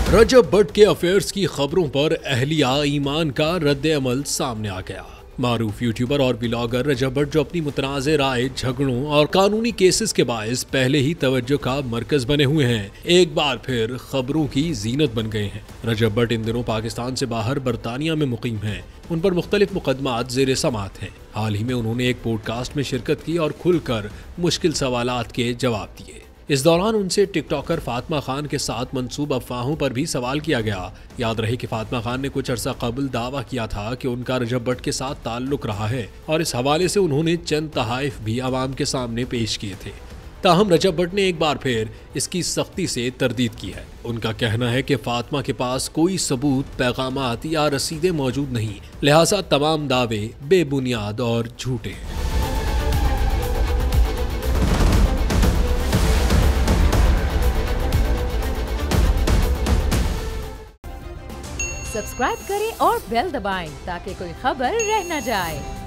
रजब भट्ट के अफेयर्स की खबरों पर अहलिया ईमान का रद्द-ए-अमल सामने आ गया। मारूफ यूट्यूबर और ब्लॉगर रजब भट्ट, जो अपनी मुतनाज़ राय, झगड़ों और कानूनी केसेस के बायस पहले ही तवज्जो का मरकज बने हुए हैं, एक बार फिर खबरों की जीनत बन गए हैं। रजब भट्ट इन दिनों पाकिस्तान से बाहर बरतानिया में मुकीम हैं। उन पर मुख्तलिफ मुकदमात ज़ेर समात हैं। हाल ही में उन्होंने एक पॉडकास्ट में शिरकत की और खुलकर मुश्किल सवालात के जवाब दिए। इस दौरान उनसे टिकटॉकर फातिमा खान के साथ मंसूब अफवाहों पर भी सवाल किया गया। याद रहे कि फातिमा खान ने कुछ अरसा कबल दावा किया था कि उनका रजब भट्ट के साथ ताल्लुक रहा है और इस हवाले से उन्होंने चंद तहाइफ भी आवाम के सामने पेश किए थे। ताहम रजब भट्ट ने एक बार फिर इसकी सख्ती से तरदीद की है। उनका कहना है कि फातिमा के पास कोई सबूत, पैगामात या रसीदें मौजूद नहीं, लिहाजा तमाम दावे बेबुनियाद और झूठे हैं। सब्सक्राइब करें और बेल दबाएं ताकि कोई खबर रह न जाए।